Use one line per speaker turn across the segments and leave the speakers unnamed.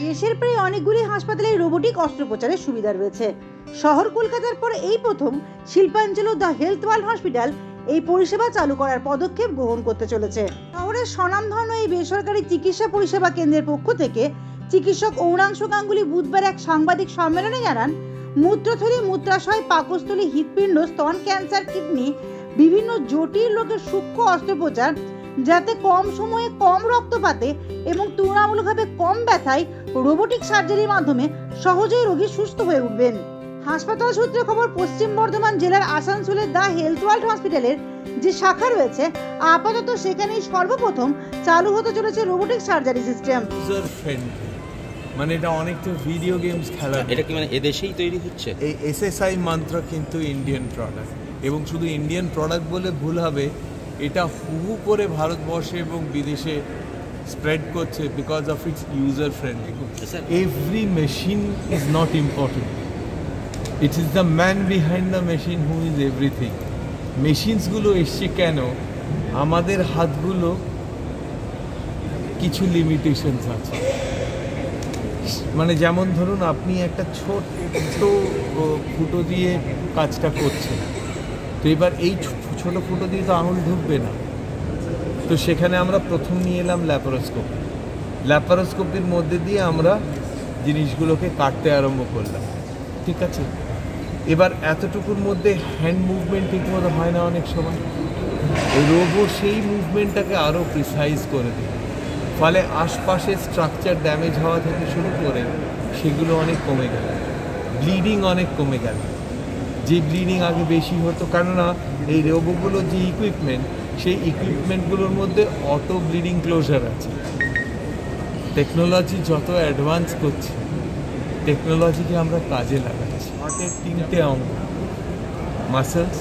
দেশের প্রায় অনেকগুলি হাসপাতালে রোবোটিক অস্ত্রোপচারের সুবিধা রয়েছে। শহর কলকাতার পর এই প্রথম শিল্পাঞ্চল দ্য হেলথ ওয়ার্ল্ড হসপিটাল এই পরিষেবা চালু করার পদক্ষেপ গ্রহণ করতে চলেছে। শহরের স্বনামধন্য এই বেসরকারি চিকিৎসা পরিষেবা কেন্দ্রের পক্ষ থেকে চিকিৎসক ঔরাংশ গাঙ্গুলি বুধবার এক সাংবাদিক সম্মেলনে জানান, মূত্রথলি, মূত্রাশয়, পাকস্থলী, হৃৎপিণ্ড, স্তন ক্যান্সার, কিডনি, বিভিন্ন জটিল রোগের সূক্ষ্ম অস্ত্রোপচার, যাতে কম সময়ে কম রক্তপাতে এবং তুলনামূলকভাবে কম ব্যথায় রোবোটিক সার্জারির মাধ্যমে সহজেই রোগী সুস্থ হয়ে উঠবেন। হাসপাতাল সূত্রে খবর, পশ্চিম বর্ধমান জেলার আসানসোলের দ্য হেলথ ওয়ার্ল্ড হসপিটালের যে শাখা রয়েছে, আপাতত সেখানেই সর্বপ্রথম চালু হতে চলেছে রোবোটিক সার্জারি সিস্টেম।
মানে এটা অনেক তো ভিডিও গেমস খেলা,
এটা কি মানে এদেশেই তৈরি হচ্ছে?
এই এসএসআই মন্ত্র কিন্তু ইন্ডিয়ান প্রোডাক্ট, এবং শুধু ইন্ডিয়ান প্রোডাক্ট বলে ভুল হবে, এটা হুহু করে ভারতবর্ষে এবং বিদেশে স্প্রেড করছে because of its user friendly. Every machine is not important, it is the man behind the machine who is everything. মেশিনসগুলো এসছে কেন? আমাদের হাতগুলো কিছু লিমিটেশনস আছে। মানে যেমন ধরুন, আপনি একটা ছোট্ট ফুটো দিয়ে কাজটা করছেন, তো এবার এই ছোট ফুটো দিয়ে তো আঙুল ঢুকবে না, তো সেখানে আমরা প্রথম নিয়ে এলাম ল্যাপারোস্কোপি। ল্যাপারোস্কোপির মধ্যে দিয়ে আমরা জিনিসগুলোকে কাটতে আরম্ভ করলাম, ঠিক আছে? এবার এতটুকুর মধ্যে হ্যান্ড মুভমেন্ট ঠিকমতো হয় না অনেক সময়, রোবো সেই মুভমেন্টটাকে আরও প্রিসাইজ করে দেয়, ফলে আশপাশের স্ট্রাকচার ড্যামেজ হওয়া থেকে শুরু করে সেগুলো অনেক কমে গেল, ব্লিডিং অনেক কমে গেল। যে ব্লিডিং আগে বেশি হতো, কেননা এই রোবোগুলোর যে ইকুইপমেন্ট, সেই ইকুইপমেন্টগুলোর মধ্যে অটো ব্লিডিং ক্লোজার আছে। টেকনোলজি যত অ্যাডভান্স করছে, টেকনোলজিকে আমরা কাজে লাগাচ্ছি। হার্টের 3টে অঙ্গ, মাসেলস,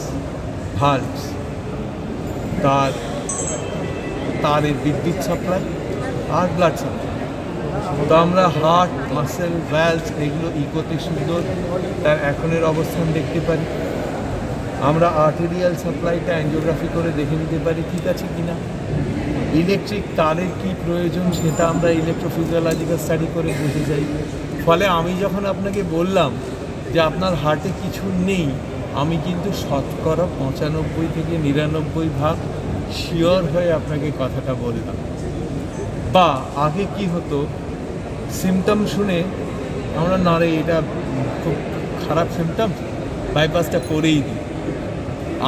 ভালভস, তারের বিদ্যুৎ সাপ্লাই আর ব্লাড সাপ্লাই। তো আমরা হার্ট, মাসেল, ভ্যালভস এগুলো ইকোতে সুন্দর তার এখনের অবস্থান দেখতে পারি। আমরা আর্টেরিয়াল সাপ্লাইটা অ্যাঞ্জিওগ্রাফি করে দেখে নিতে পারি ঠিক আছে কিনা। ইলেকট্রিক তারের কি প্রয়োজন সেটা আমরা ইলেকট্রোফিজিওলজিক্যাল স্টাডি করে বুঝে যাই। ফলে আমি যখন আপনাকে বললাম যে আপনার হার্টে কিছু নেই, আমি কিন্তু শতকরা 95 থেকে 99% শিওর হয়ে আপনাকে কথাটা বললাম। বা আগে কি হতো, সিমটম শুনে আমরা না রে এটা খুব খারাপ সিমটম, বাইপাসটা করেই দিই।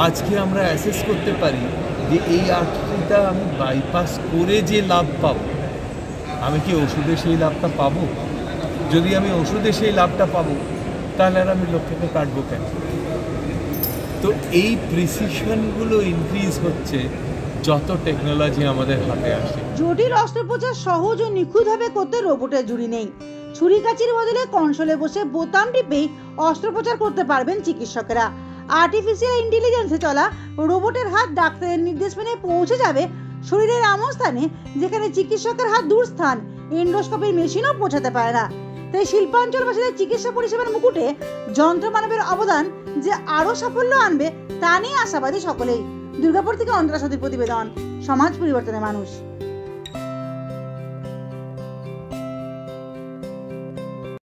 আজকে আমরা অ্যাসেস করতে পারি যে এই আর্টারিটা আমি বাইপাস করে যে লাভ পাবো, আমি কি ওষুধে সেই লাভটা পাবো? যদি আমি ওষুধে সেই লাভটা পাবো, তাহলে আর আমি লোকটাকে কাটবো কেন? তো এই প্রিসিশনগুলো ইনক্রিজ হচ্ছে যত টেকনোলজি আমাদের হাতে আসে।
জটিল অস্ত্রোপচার সহজ ও নিখুঁতভাবে করতে রোবটের জুড়ি নেই। ছুরি কাঁচির বদলে কনসোলে বসে বোতাম টিপেই অস্ত্রোপচার করতে পারবেন চিকিৎসকেরা। আর্টিফিশিয়াল ইন্টেলিজেন্সে চলা রোবটের হাত ডাক্তারের নির্দেশ মেনে পৌঁছে যাবে শরীরের এমন স্থানে যেখানে চিকিৎসকের হাত দূর স্থান, এন্ডোস্কোপির মেশিনও পৌঁছাতে পারে না। তাই শিল্পাঞ্চলবাসীদের চিকিৎসা পরিষেবার মুকুটে যন্ত্র মানবের অবদান যে আরও সাফল্য আনবে তা নিয়ে আশাবাদী সকলেই। দুর্গাপুর থেকে অন্তরা সতীর প্রতিবেদন, সমাজ পরিবর্তনের মানুষ।